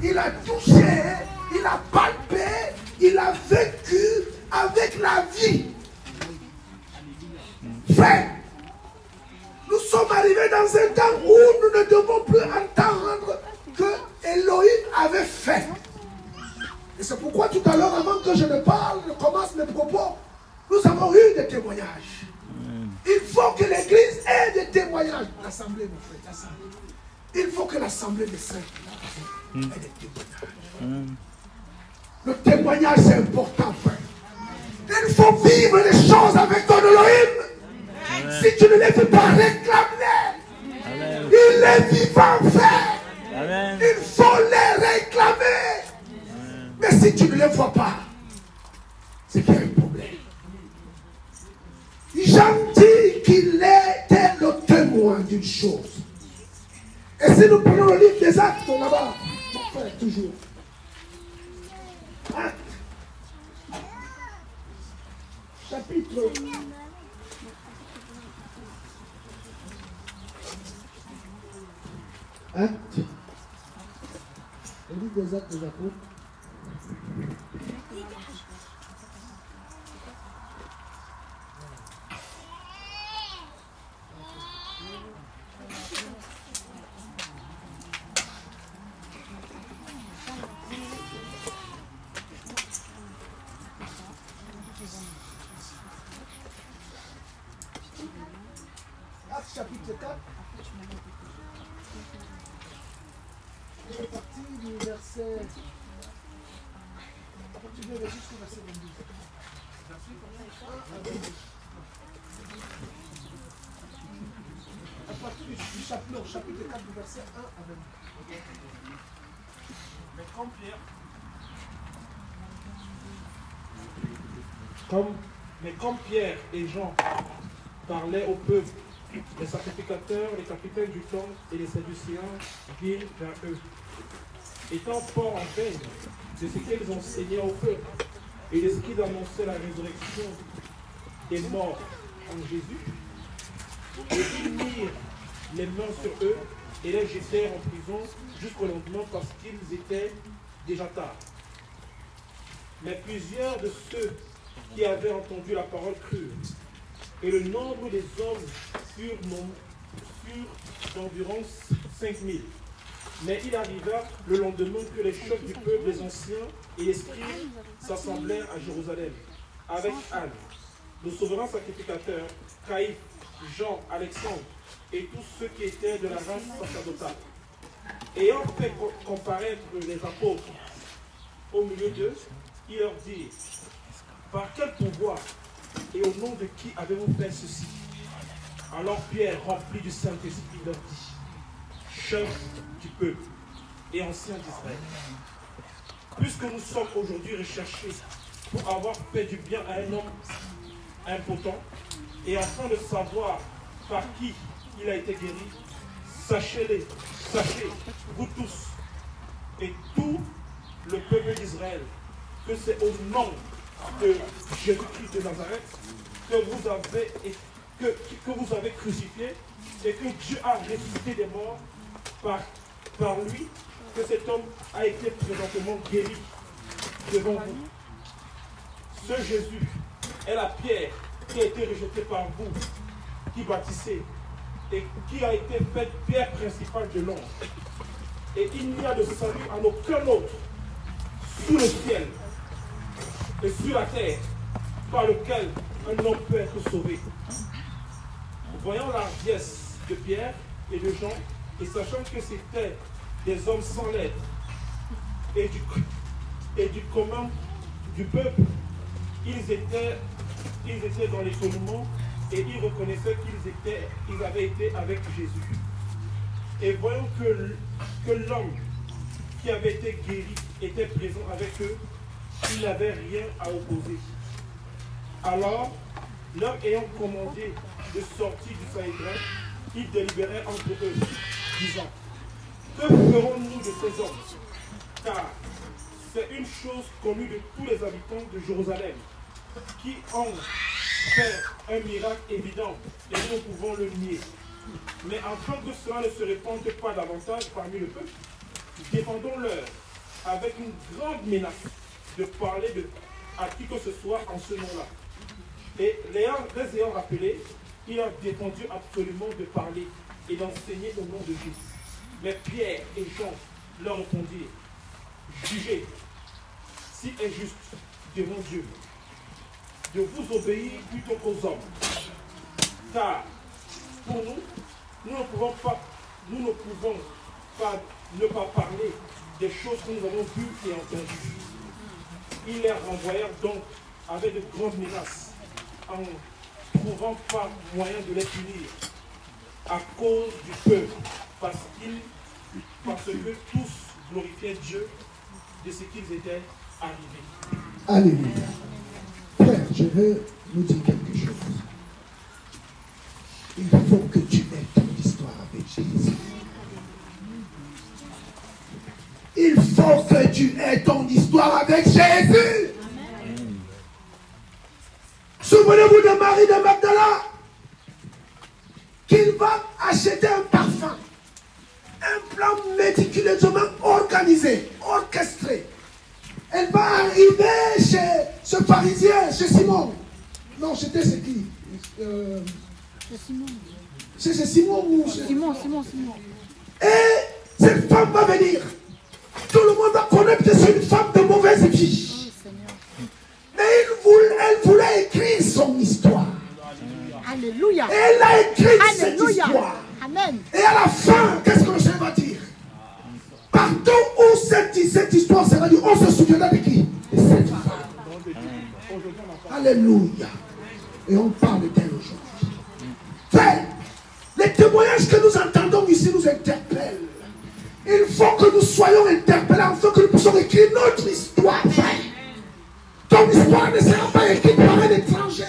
il a touché, il a palpé, il a vécu avec la vie. Frère, nous sommes arrivés dans un temps où nous ne devons plus entendre que Elohim avait fait. Et c'est pourquoi tout à l'heure, avant que je ne parle, je commence mes propos, nous avons eu des témoignages. Il faut que l'Église ait des témoignages. L'Assemblée, mon frère, l'Assemblée. Il faut que l'Assemblée des saints ait des témoignages. Le témoignage, c'est important, frère. Il faut vivre les choses avec ton Elohim. Si tu ne les veux pas, réclame-les. Il est vivant, frère. Il faut les réclamer. Mais si tu ne les vois pas, c'est qu'il y a un problème. Jean dit qu'il était le témoin d'une chose. Et si nous prenons le livre des Actes, là-bas, mon frère, toujours. Actes. Chapitre. Actes. Le livre des Actes des Apôtres. Actes chapitre 4. Je vais partir du verset. Tu vais jusqu'au verset 22. À partir du chapitre 4, du verset 1 à 22. Mais comme Pierre et Jean parlaient au peuple, les sacrificateurs, les capitaines du temple et les Sadducéens virent vers eux. Étant fort en peine de ce qu'ils enseignaient au peuple et de ce qu'ils annonçaient la résurrection des morts en Jésus, et ils mirent les mains sur eux et les jetèrent en prison jusqu'au lendemain parce qu'ils étaient déjà tard. Mais plusieurs de ceux qui avaient entendu la parole crurent, et le nombre des hommes furent d'environ 5000. Mais il arriva le lendemain que les chefs du peuple, les anciens et les scribes s'assemblèrent à Jérusalem avec Anne, le souverain sacrificateur, Caïphe, Jean, Alexandre et tous ceux qui étaient de la race sacerdotale. Ayant fait comparaître les apôtres au milieu d'eux, il leur dit: par quel pouvoir et au nom de qui avez-vous fait ceci? Alors Pierre, rempli du Saint-Esprit, leur dit: chefs du peuple et anciens d'Israël, puisque nous sommes aujourd'hui recherchés pour avoir fait du bien à un homme impotent, et afin de savoir par qui il a été guéri, sachez, vous tous, et tout le peuple d'Israël, que c'est au nom de Jésus-Christ de Nazareth que vous avez crucifié, et que Dieu a ressuscité des morts par lui, que cet homme a été présentement guéri devant vous. Ce Jésus est la pierre qui a été rejetée par vous, qui bâtissez, et qui a été faite pierre principale de l'ombre. Et il n'y a de salut en aucun autre sous le ciel et sur la terre par lequel un homme peut être sauvé. Voyant la hardiesse de Pierre et de Jean, et sachant que c'était des hommes sans lettres et du commun du peuple, ils étaient dans l'étonnement et ils reconnaissaient qu'ils avaient été avec Jésus. Et voyant que l'homme qui avait été guéri était présent avec eux, il n'avait rien à opposer. Alors, leur ayant commandé de sortir du Sanhédrin, ils délibéraient entre eux, disant: que ferons-nous de ces hommes? Car c'est une chose connue de tous les habitants de Jérusalem, qui ont fait un miracle évident, et nous pouvons le nier. Mais afin que cela ne se répande pas davantage parmi le peuple, défendons-leur avec une grande menace de parler à qui que ce soit en ce nom-là. Et les ayant rappelés, il a défendu absolument de parler et d'enseigner au nom de Dieu. Mais Pierre et Jean leur répondirent, jugez si est juste devant Dieu de vous obéir plutôt qu'aux hommes. Car pour nous ne pouvons pas ne pas parler des choses que nous avons vues et entendues. Ils les renvoyèrent donc avec de grandes menaces, en trouvant pas moyen de les punir à cause du peuple, parce que tous glorifiaient Dieu de ce qu'ils étaient arrivés. Alléluia. Frère, je veux nous dire quelque chose. Il faut que tu aies ton histoire avec Jésus. Il faut que tu aies ton histoire avec Jésus. Souvenez-vous de Marie de Magdala, qu'il va acheter un parfum, un plan méticuleusement organisé, orchestré. Elle va arriver chez ce pharisien, chez Simon. Non, c'était c'est qui? C'est Simon ou Simon. Et cette femme va venir. Tout le monde va connaître que c'est une femme de mauvaise vie. Mais elle voulait écrire son histoire. Alléluia. Et elle a écrit cette histoire. Amen. Et à la fin, qu'est-ce que le Seigneur va dire? Partout où cette histoire sera dit, on se souviendra de qui? De cette femme. Alléluia. Et on parle d'elle aujourd'hui. Frère, les témoignages que nous entendons ici nous interpellent. Il faut que nous soyons interpellés afin que nous puissions écrire notre histoire, frère. Ton histoire ne sera pas écrite par un étranger,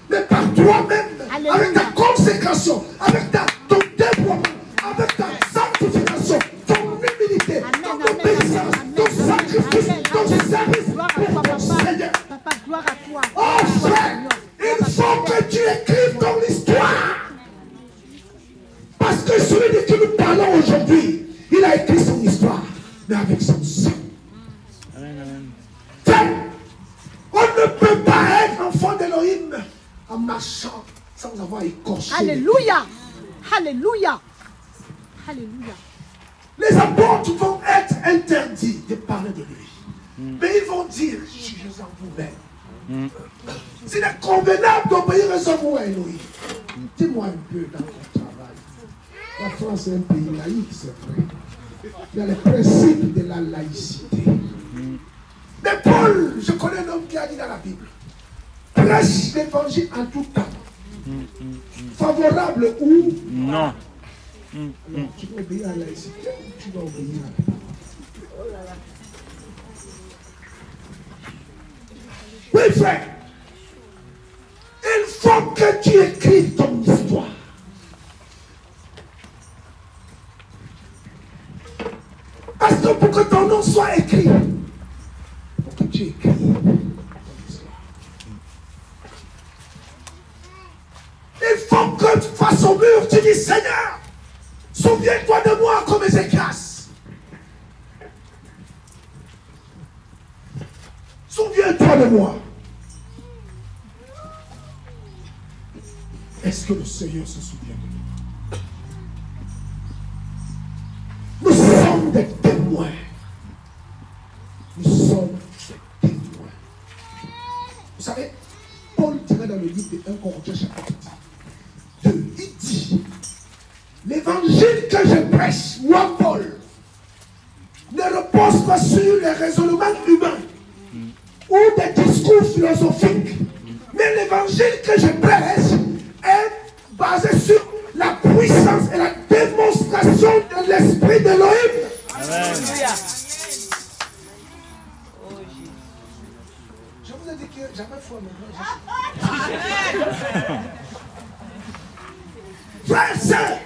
mais par toi-même, avec ta consécration, avec ton dévouement, avec ta sanctification, ton humilité, ton obéissance, ton sacrifice, ton service pour ton Seigneur. Papa, gloire à toi. Oh frère, il faut que tu écrives ton histoire. Parce que celui de qui nous parlons aujourd'hui, il a écrit son histoire, mais avec son sang. On ne peut pas être enfant d'Élohim en marchant sans avoir écorché. Alléluia. Alléluia. Alléluia. Les apôtres vont être interdits de parler de lui. Mais ils vont dire, jugez-en vous-même. S'il est convenable d'obéir aux hommes ou à Élohim. Dis-moi un peu dans ton travail. La France est un pays laïque, c'est vrai. Il y a les principes de la laïcité. Mais Paul, je connais un homme qui a dit dans la Bible, prêche l'évangile en tout temps. Favorable ou non. Alors, tu dois obéir à la laïcité ou tu dois obéir à la parole? Oui, frère. Il faut que tu écrives ton histoire. Parce que pour que ton nom soit écrit, il faut que tu écrives ton histoire. Il faut que face au mur, tu dis, Seigneur, souviens-toi de moi comme Ézéchias. Souviens-toi de moi. Est-ce que le Seigneur se souvient de nous? Nous sommes des témoins. Nous sommes des témoins. Vous savez, Paul dirait dans le livre de 1 Corinthiens chapitre 2, il dit, l'évangile que je prêche, moi Paul, ne repose pas sur les raisonnements humains ou des discours philosophiques, mais l'évangile que je prêche est basé sur la puissance et la démonstration de l'esprit d'Élohim. Alléluia. Je vous ai dit que j'avais foi, maintenant frère, sœur,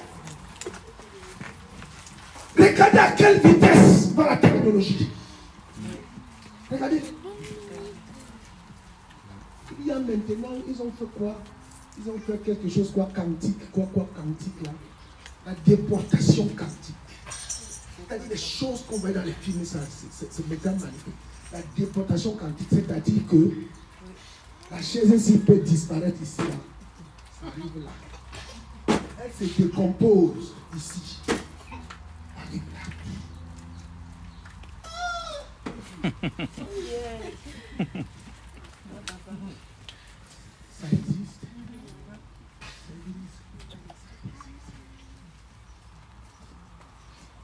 regardez à quelle vitesse va la technologie. Regardez. Il y a maintenant, ils ont fait quoi? Ils ont fait quelque chose, quoi, quantique. Quoi, quantique là? La déportation quantique. C'est-à-dire les choses qu'on voit dans les films, c'est métal magnifique. La déportation quantique, c'est-à-dire que la chaise ici peut disparaître ici. Là. Ça arrive là. Elle se décompose ici. Arrive là. Ça existe.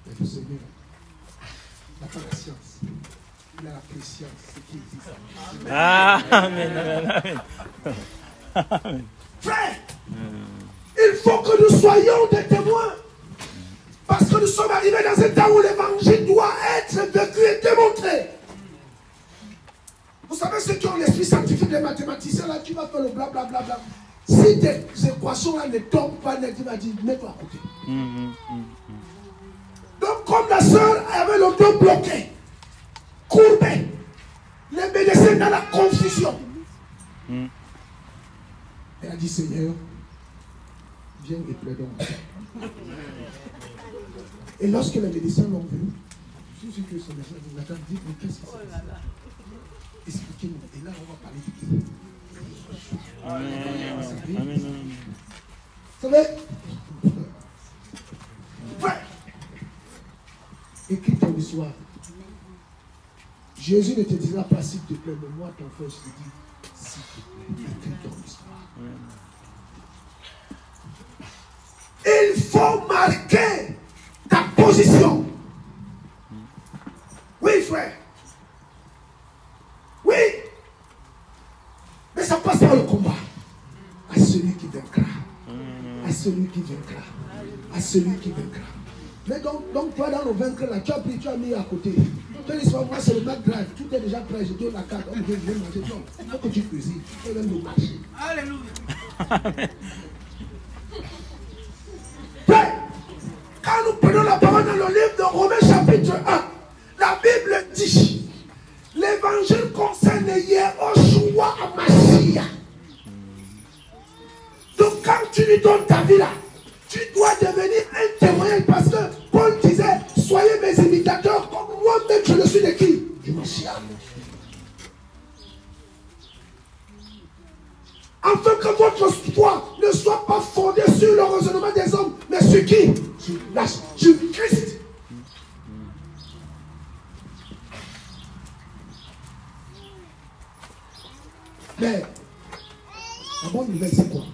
Mais le Seigneur n'a pas la science. Il a la préscience, ce qui existe. Amen, amen, amen. Frère, il faut que nous soyons des témoins. Parce que nous sommes arrivés dans un temps où l'évangile doit être vécu et démontré. Vous savez ceux qui ont l'esprit scientifique, les mathématiciens, là, tu vas faire le blablabla. Bla, bla. Si tes équations-là ne tombent pas, tu vas dire, mets-toi à côté. Donc, comme la sœur avait le dos bloqué, courbé, les médecins dans la confusion, elle a dit, Seigneur, viens et plaide-moi. Et lorsque les médecins l'ont vu, je suis sûr que ce médecin dit, mais qu'est-ce qui se passe? Expliquez-nous. Et là, on va parler de qui? Vous savez, frère, écris ton histoire. Jésus ne te dira pas s'il te plaît, mais moi, ton frère, je te dis, s'il te plaît, écris ton histoire. Il faut marquer ta position. Oui, frère. Oui. Mais ça passe par le combat. À celui qui vaincra. À celui qui vaincra. À celui qui vaincra. Mais donc toi, dans le vaincre, là, tu as pris, tu as mis à côté. Tu as dit, moi, c'est le Mac Drive. Tout est déjà prêt. Je donne la carte. On vient manger. Non, il faut que tu cuisines. Il faut même le marcher. Alléluia. Quand nous prenons la parole dans le livre de Romains chapitre 1, la Bible dit, l'évangile concerne Yehoshua HaMashiach. Donc quand tu lui donnes ta vie là, tu dois devenir un témoignage parce que Paul disait, soyez mes imitateurs comme moi-même je le suis de qui? Du Mashiach. Afin que votre foi ne soit pas fondée sur le raisonnement des hommes, mais sur qui? Sur Christ. Mais la bonne nouvelle, c'est quoi?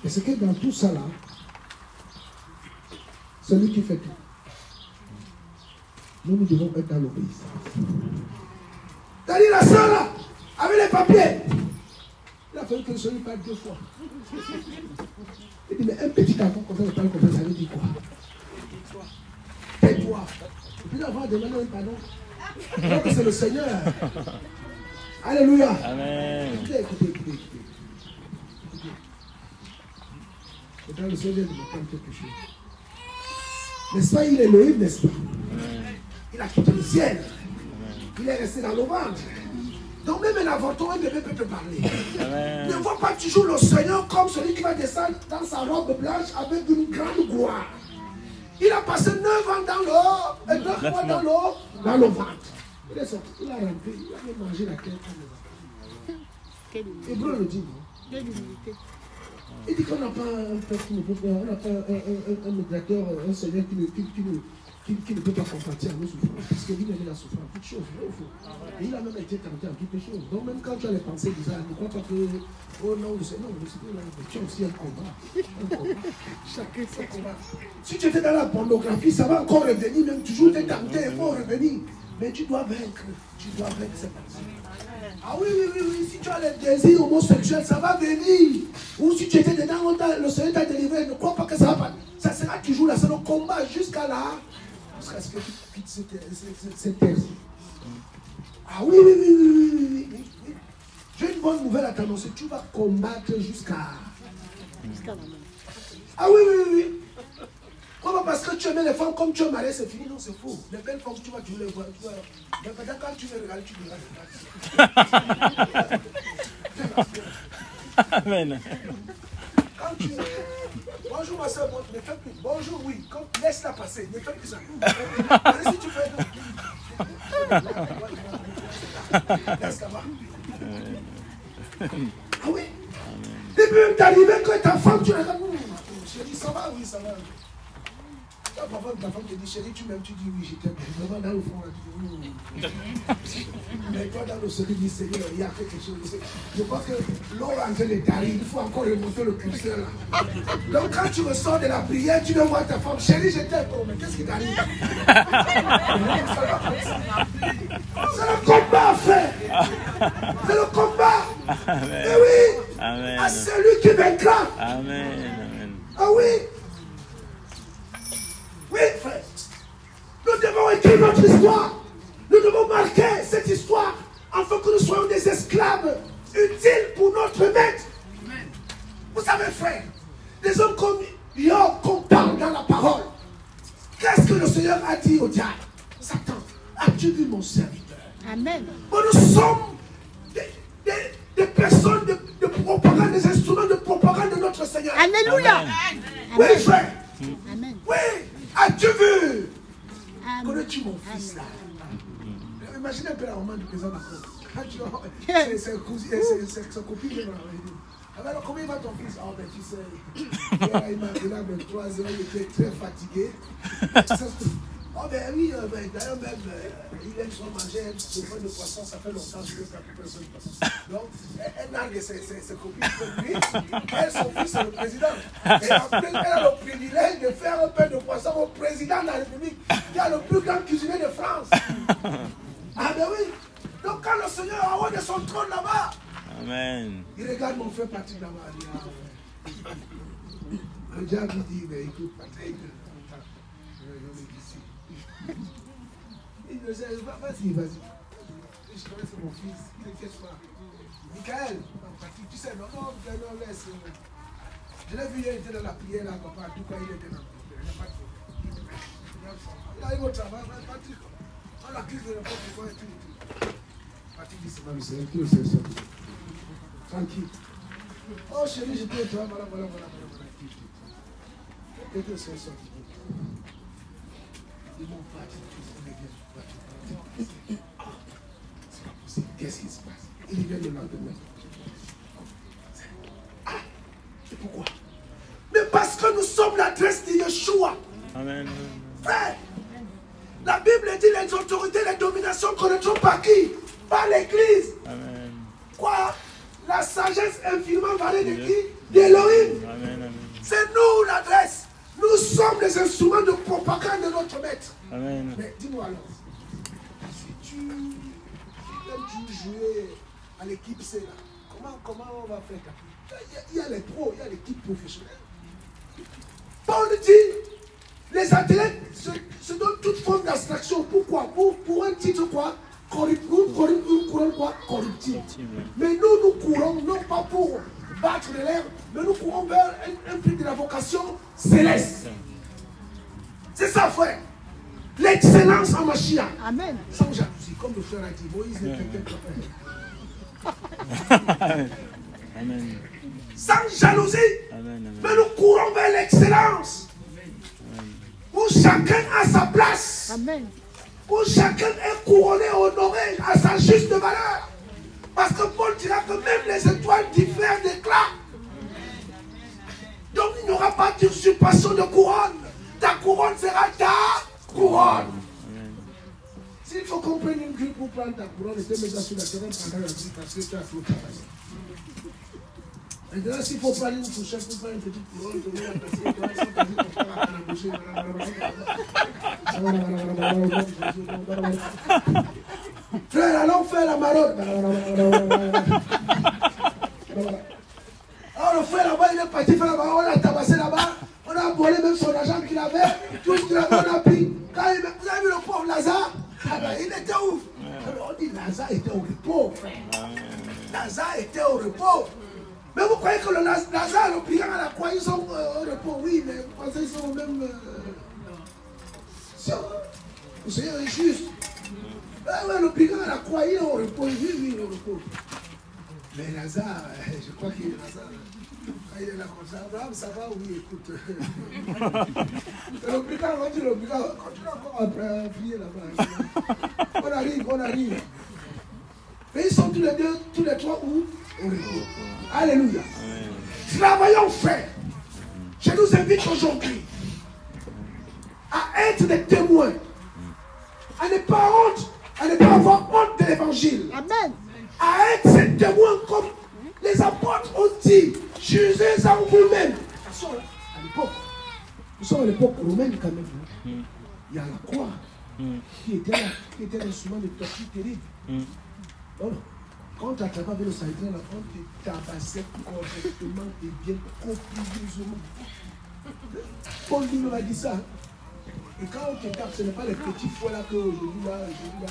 Et c'est que dans tout ça là, celui qui fait tout, nous devons être dans l'obéissance. C'est-à-dire la sœur là, avec les papiers, il a fallu que celui parle 2 fois. Il dit, mais un petit enfant comme ça ne parle comme ça, ça veut dire quoi? Tais-toi. Et puis d'avoir demandé un pardon. Donc c'est le Seigneur. Alléluia. Amen. Écoutez. Et dans le Seigneur de me prendre quelque chose. N'est-ce pas, il est Elohim, n'est-ce pas? Il a quitté le ciel. Il est resté dans le ventre. Donc même un avorton, un bébé peut te parler. Amen. Ne vois pas toujours le Seigneur comme celui qui va descendre dans sa robe blanche avec une grande gloire. Il a passé 9 ans dans l'eau, et 9 mois dans l'eau, dans le ventre. Il est sorti, il a rampé, il a même mangé la terre comme les enfants. Hébreu le dit, non? Il dit qu'on n'a pas un père qui ne peut pas, on n'a pas un médiateur, un Seigneur qui ne peut pas compatir à nos souffrances. Parce que lui avait la souffrance, toutes choses, vrai ou faux? Et il a même été tenté en toutes choses. Donc même quand tu as les pensées bizarres, ne crois pas que, oh non, le Seigneur, tu as aussi un combat. Chacun son combat. Si tu étais dans la pornographie, ça va encore revenir, même toujours t'es tenté, il faut revenir. Mais tu dois vaincre cette pensée. Ah oui, si tu as les désirs homosexuels, ça va venir. Ou si tu étais dedans, le Seigneur t'a délivré, ne crois pas que ça va pas. Ça sera toujours là, c'est le combat jusqu'à là. Jusqu'à ce que tu quittes cette terre. Ah oui. J'ai une bonne nouvelle à t'annoncer. Tu vas combattre jusqu'à la mort. Ah oui. Comment parce que tu aimais les femmes comme tu es marié, c'est fini? Non, c'est faux. Les belles femmes, tu vas les voir. Quand tu veux regarder, tu regardes. Amen. Quand tu... Moi, bonjour ma soeur, ne fais plus. Bonjour, oui. Laisse-la passer. Ne fais plus ça. Si tu fais. Laisse-la voir. Ah oui. Et puis t'arrives que ta femme, tu la regardes. Chérie, ça va? Oui, ça va. Parfois, ta femme te dit, chérie, tu m'aimes, tu dis oui, je t'aime. Vraiment, dans le fond, là, tu dis mais toi, dans le secret du Seigneur, il y a quelque chose. Je crois que l'eau est en train de t'arriver. Il faut encore remonter le curseur là. Donc, quand tu ressors de la prière, tu dois voir ta femme, chérie, je t'aime. Oh, mais qu'est-ce qui t'arrive? C'est le combat à faire. C'est le combat. Amen. Et oui. Amen. À celui qui vaincra. Amen. Ah oui. Oui, frère. Nous devons écrire notre histoire. Nous devons marquer cette histoire afin que nous soyons des esclaves utiles pour notre maître. Amen. Vous savez, frère, des hommes comme Job qu'on parle dans la parole. Qu'est-ce que le Seigneur a dit au diable? Satan, as-tu vu mon serviteur? Amen. Bon, nous sommes des personnes de propagande, des instruments de propagande de notre Seigneur. Alléluia. Amen. Oui, frère. Amen. Oui. As-tu vu? Amen. Connais-tu mon fils là? Imaginez un peu la maman du président Macron. C'est sa copine qui m'a dit. Alors comment il va ton fils? Oh ben tu sais, il a 23 ans, il était très fatigué. Oh ben oui, d'ailleurs même, il aime son manger, le pain de poisson, ça fait longtemps que je ne veux pas couper le pain de poisson. Donc, elle nargue ses copines comme lui, elle, son fils, c'est le président. Et en plus, elle a le privilège de faire un pain de poisson au président de la République, qui a le plus grand cuisinier de France. Ah ben oui. Donc quand le Seigneur est en haut de son trône là-bas, Amen. il regarde mon frère Patrick là-bas. Le diable lui dit, mais écoute Patrick, il me dit, vas-y. Je connais c'est mon fils, il ne t'inquiète pas. Michael, Patrick, tu sais, non, laisse. Je l'ai vu hier, il était dans la prière là, papa, en tout cas il était dans la prière. Il n'y a pas de problème. Il arrive au travail, Patrick. La crise de n'importe quoi et tout. Patrick dit, c'est ma vie, c'est un peu, c'est ça. Tranquille. Oh chérie, je peux toi, voilà. Et que c'est ça. Ils m'ont pas dit, c'est pas possible. Qu'est-ce qui se passe? Il vient le lendemain. Ah, et pourquoi? Mais parce que nous sommes l'adresse de Yeshua. Amen. Frère, la Bible dit les autorités, les dominations connaîtront par qui? Par l'Église. Amen. Quoi? La sagesse infiniment variée de qui? D'Élohim. Amen. C'est nous l'adresse. Nous sommes les instruments de propagande de notre maître. Amen. Mais dis-moi alors, si tu jouer à l'équipe C là, comment on va faire? Il y a les pros, il y a l'équipe professionnelle. Paul dit, les athlètes se donnent toute forme d'abstraction. Pourquoi? Pour un titre quoi? Une couronne quoi? Corruptible. Mais nous courons non pas pour battre les lèvres, mais nous courons vers un prix de la vocation céleste. C'est ça, frère. L'excellence en Mashiach. Amen. Sans jalousie, comme le frère a dit, Moïse était quelqu'un. Amen. Sans jalousie. Amen. Mais nous courons vers l'excellence. Où chacun a sa place. Amen. Où chacun est couronné, honoré à sa juste valeur. Parce que Paul dira que même les étoiles diffèrent d'éclat. Donc il n'y aura pas d'usurpation de couronne. Ta couronne sera ta couronne. S'il faut qu'on prenne une grille pour prendre ta couronne et te mettre sur la terre pendant la grille parce que tu as fait le travail. Maintenant, s'il faut prendre une fourchette pour prendre une petite couronne, tu vas la passer, tu vas la boucher. Frère, allons faire la maraude. Alors le frère là-bas, il est parti faire la maraude, on l'a tabassé là-bas, on a volé même son argent qu'il avait, tout ce qu'il avait, on a pris. Quand vous avez vu le pauvre Lazare, il était ouf. Alors on dit Lazare était au repos, frère. Lazare était au repos. Mais vous croyez que le Lazare, le brigand à la croix, ils sont au repos? Oui, mais vous pensez qu'ils sont au même... Le Seigneur est juste. Le brigand à la croix, il est au repos, il est au repos. Mais Lazare, je crois qu'il est Lazare. il est là comme ça. Abraham, ça va, oui, écoute. L'hôpital, on dit l'hôpital, continue encore à prier là-bas. On arrive. Mais ils sont tous les deux, tous les trois où? Au repos. Alléluia. Travaillons frères. Je nous invite aujourd'hui à être des témoins, à ne pas avoir honte de l'évangile. Amen. À être ces témoins comme les apôtres ont dit, jugez en vous-même. Attention, à l'époque, nous sommes à l'époque romaine quand même. Il y a la croix qui était là, qui était l'instrument de torture terrible. Donc, quand tu as travaillé avec le Sanhédrin, on te tabassait correctement et bien copieusement. Paul lui m'a dit ça. Et quand on te tape, ce n'est pas les petits fouets là que aujourd'hui là.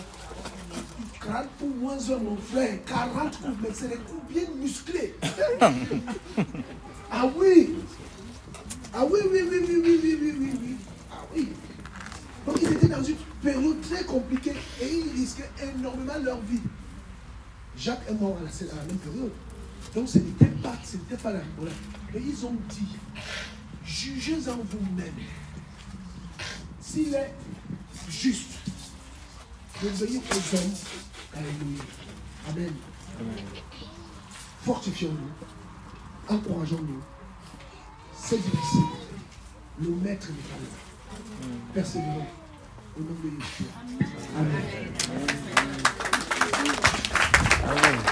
40 coups moins un, mon frère. 40 coups, mais c'est des coups bien musclés. Ah oui. Ah oui. Ah oui. Donc ils étaient dans une période très compliquée et ils risquaient énormément leur vie. Jacques est mort à la même période. Donc ce n'était pas la problème. Mais ils ont dit, jugez en vous-même. S'il est juste, n'obéissez aux hommes. Alléluia. Amen. Fortifions-nous. Encourageons-nous. C'est difficile. Le maître n'est pas là. Persévérons. Au nom de Jésus. Amen. Amen.